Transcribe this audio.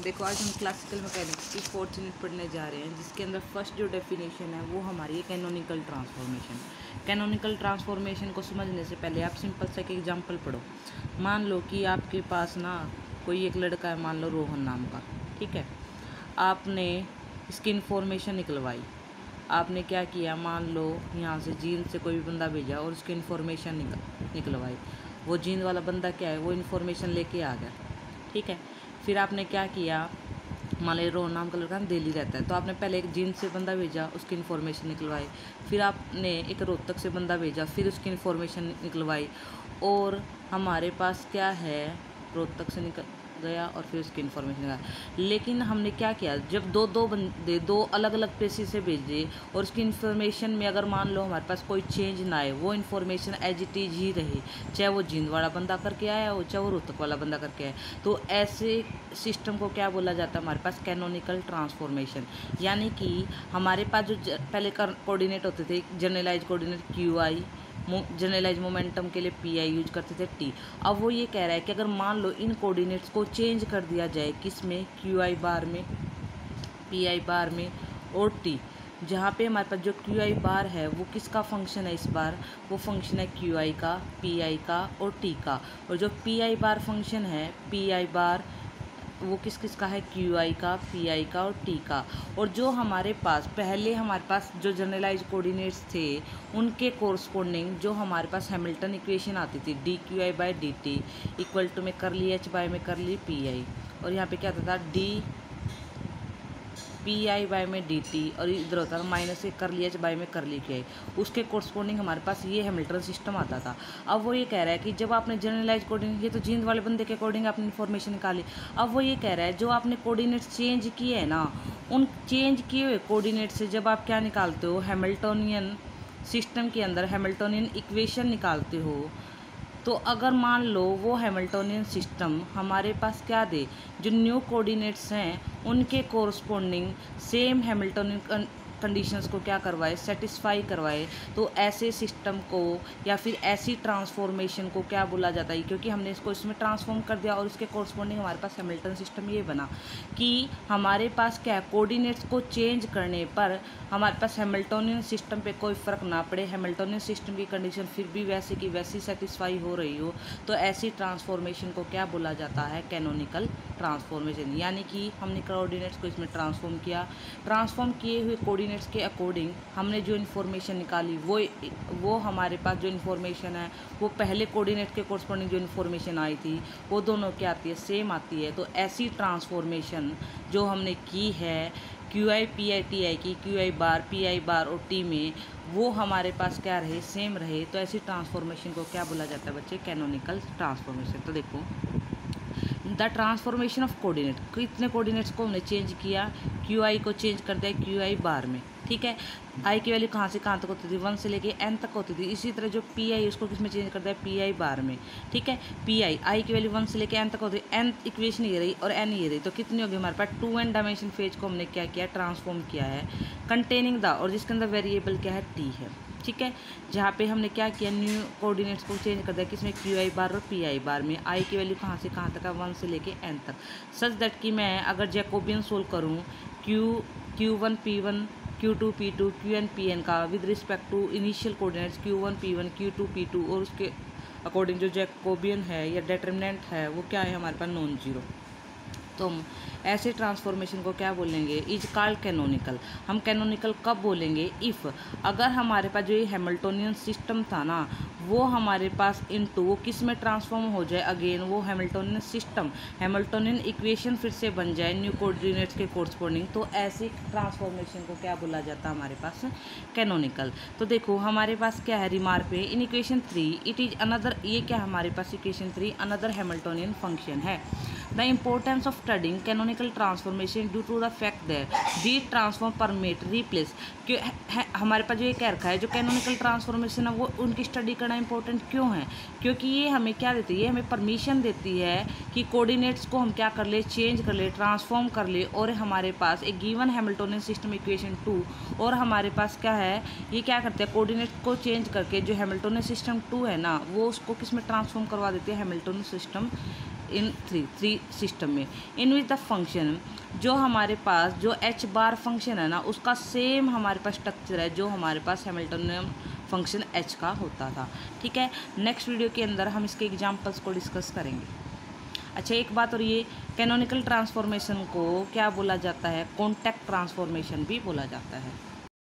देखो आज हम क्लासिकल मैकेनिक्स की फोर्थ यूनिट पढ़ने जा रहे हैं, जिसके अंदर फर्स्ट जो डेफिनेशन है वो हमारी है कैनोनिकल ट्रांसफॉर्मेशन। कैनोनिकल ट्रांसफॉर्मेशन को समझने से पहले आप सिंपल सा एक एग्जांपल पढ़ो। मान लो कि आपके पास ना कोई एक लड़का है, मान लो रोहन नाम का, ठीक है। आपने इसकी इन्फॉर्मेशन निकलवाई। आपने क्या किया, मान लो यहाँ से जीन से कोई भी बंदा भेजा और उसकी इन्फॉर्मेशन निकलवाई। वो जीन वाला बंदा क्या है, वो इन्फॉर्मेशन लेके आ गया, ठीक है। फिर आपने क्या किया, मान लो रोहन नाम का लड़का दिल्ली रहता है, तो आपने पहले एक जींद से बंदा भेजा, उसकी इन्फॉर्मेशन निकलवाई। फिर आपने एक रोहतक से बंदा भेजा, फिर उसकी इन्फॉर्मेशन निकलवाई। और हमारे पास क्या है, रोहतक से निकल गया और फिर उसकी इन्फॉर्मेशन निकाला। लेकिन हमने क्या किया, जब दो बंदे दो अलग अलग प्लेसेस से भेजे और उसकी इन्फॉर्मेशन में अगर मान लो हमारे पास कोई चेंज ना आए, वो इन्फॉर्मेशन एज इट इज ही रहे, चाहे वो जींद वाला बंदा करके आया हो, चाहे वो रोहतक वाला बंदा करके आया, तो ऐसे सिस्टम को क्या बोला जाता है हमारे पास, कैनोनिकल ट्रांसफॉर्मेशन। यानी कि हमारे पास जो पहले कोऑर्डिनेट होते थे, generalise coordinate Q I, generalise momentum के लिए पी आई यूज करते थे टी। अब वो ये कह रहा है कि अगर मान लो इन कोऑर्डिनेट्स को चेंज कर दिया जाए, किस में, क्यू आई बार में, पी आई बार में और टी, जहाँ पे हमारे पास जो क्यू आई बार है वो किसका फंक्शन है, इस बार वो फंक्शन है क्यू आई का, पी आई का और टी का। और जो पी आई बार फंक्शन है, पी आई बार वो किस किस का है, क्यू आई का, पी आई का और टी का। और जो हमारे पास पहले हमारे पास जो जनरलाइज कोऑर्डिनेट्स थे, उनके कोरस्पोंडिंग जो हमारे पास हैमिल्टन इक्वेशन आती थी, D Q I by D T equal to में करली एच बाय में करली पी आई, और यहाँ पे क्या आता था, डी पी आई बाय में डी टी, और इधर होता था माइनस से करली एच बाय में करली के आई। उसके कोरस्पोंडिंग हमारे पास ये हैमिल्टन सिस्टम आता था। अब वो ये कह रहा है कि जब आपने जनरलाइज कोऑर्डिनेट, ये तो जींद वाले बंदे के अकॉर्डिंग आपने इन्फॉर्मेशन निकाली। अब वो ये कह रहा है जो आपने कोऑर्डिनेट्स चेंज किए हैं ना, उन चेंज किए हुए कोऑर्डिनेट से जब आप क्या निकालते हो, हैमिल्टोनियन सिस्टम के अंदर हैमिल्टोनियन इक्वेशन निकालते हो, तो अगर मान लो वो हैमिल्टोनियन सिस्टम हमारे पास क्या दे, जो न्यू कोऑर्डिनेट्स हैं उनके कोरस्पोंडिंग सेम हैमिल्टोनियन कंडीशंस को क्या करवाए, सेटिस्फाई करवाए, तो ऐसे सिस्टम को या फिर ऐसी ट्रांसफॉर्मेशन को क्या बोला जाता है, क्योंकि हमने इसको इसमें ट्रांसफॉर्म कर दिया और उसके कोरस्पोंडिंग हमारे पास हैमिल्टन सिस्टम ये बना कि हमारे पास क्या है, कोऑर्डिनेट्स को चेंज करने पर हमारे पास हैमिल्टोनियन सिस्टम पे कोई फ़र्क ना पड़े, हैमिल्टोनियन सिस्टम की कंडीशन फिर भी वैसे की वैसी सेटिस्फाई हो रही हो, तो ऐसी ट्रांसफॉर्मेशन को क्या बोला जाता है, कैनोनिकल ट्रांसफॉर्मेशन। यानी कि हमने कोऑर्डिनेट्स को इसमें ट्रांसफॉर्म किया, ट्रांसफॉर्म किए हुए कोऑर्डिनेट्स के अकॉर्डिंग हमने जो इन्फॉर्मेशन निकाली, वो हमारे पास जो इन्फॉर्मेशन है वो पहले कोऑर्डिनेट के कोरस्पोंडिंग जो इन्फॉर्मेशन आई थी वो दोनों क्या आती है, सेम आती है। तो ऐसी ट्रांसफॉर्मेशन जो हमने की है Q I P I T I की, Q I bar P I बार और टी में, वो हमारे पास क्या रहे, सेम रहे, तो ऐसी ट्रांसफॉर्मेशन को क्या बोला जाता है बच्चे, कैनोनिकल ट्रांसफॉर्मेशन। तो देखो, द ट्रांसफॉर्मेशन ऑफ कोऑर्डिनेट, कितने कोऑर्डिनेट्स को हमने चेंज किया, क्यू आई को चेंज कर दिया क्यू आई बार में, ठीक है। आई की वैल्यू कहाँ से कहाँ तक होती थी, 1 से लेके n तक होती थी। इसी तरह जो पी आई उसको किस में चेंज कर दिया, पी आई बार में, ठीक है। पी आई की वैल्यू 1 से लेके n तक होती है, n इक्वेशन ये रही और n ये रही, तो कितनी होगी हमारे पास, 2n डायमेंशन फेज को हमने क्या किया, ट्रांसफॉर्म किया है, कंटेनिंग द, और जिसके अंदर वेरिएबल क्या है, t है, ठीक है। जहाँ पे हमने क्या किया, न्यू कोऑर्डिनेट्स को चेंज कर दिया, किसमें, क्यू आई बार और पी आई बार में। आई की वैल्यू कहाँ से कहाँ तक है, 1 से लेके n तक, सच दैट कि मैं अगर जैकोबियन सोल्व करूँ Q1 P1 Q2 P2 Qn Pn का with respect to initial coordinates Q1 P1 Q2 P2 और उसके अकॉर्डिंग जो जैकोबियन है या डिटरमिनेंट है वो क्या है हमारे पास, नॉन जीरो। तो हम ऐसे ट्रांसफॉर्मेशन को क्या बोलेंगे, इज कॉल्ड कैनोनिकल। हम कैनोनिकल कब बोलेंगे, इफ़, अगर हमारे पास जो ये हैमिल्टोनियन सिस्टम था ना, वो हमारे पास इनटू वो किस में ट्रांसफॉर्म हो जाए, अगेन वो हैमिल्टोनियन सिस्टम, हैमिल्टोनियन इक्वेशन फिर से बन जाए न्यू कोऑर्डिनेट्स के कोरस्पोंडिंग, तो ऐसी ट्रांसफॉर्मेशन को क्या बोला जाता है हमारे पास, कैनोनिकल। तो देखो हमारे पास क्या है, रिमार्क पे in equation 3 it is another, ये क्या हमारे पास इक्वेशन 3 अनदर हैमिल्टोनियन फंक्शन है। The importance of studying canonical transformation due to the fact that the transform permit replace, क्यों हमारे पास जो ये कह रखा है, जो कैनोनिकल ट्रांसफॉर्मेशन है वो उनकी स्टडी करना इंपॉर्टेंट क्यों है, क्योंकि ये हमें क्या देती है, हमें परमिशन देती है कि कोऑर्डिनेट्स को हम क्या कर ले, चेंज कर ले, ट्रांसफॉर्म कर ले, और हमारे पास एक गिवन हैमिल्टोनियन सिस्टम इक्वेशन 2, और हमारे पास क्या है, ये क्या करते हैं, कोऑर्डिनेट को चेंज करके जो हैमिल्टोनियन सिस्टम 2 है ना, वो उसको किस में ट्रांसफॉर्म करवा देते हैं, Hamiltonian system in three system में। इन विच द फंक्शन जो हमारे पास जो एच बार फंक्शन है ना, उसका सेम हमारे पास स्ट्रक्चर है जो हमारे पास हैमिल्टनियन फंक्शन एच का होता था। ठीक है, नेक्स्ट वीडियो के अंदर हम इसके एग्जाम्पल्स को डिस्कस करेंगे। अच्छा, एक बात और ये, कैनोनिकल ट्रांसफॉर्मेशन को क्या बोला जाता है? कॉन्टैक्ट ट्रांसफॉर्मेशन भी बोला जाता है।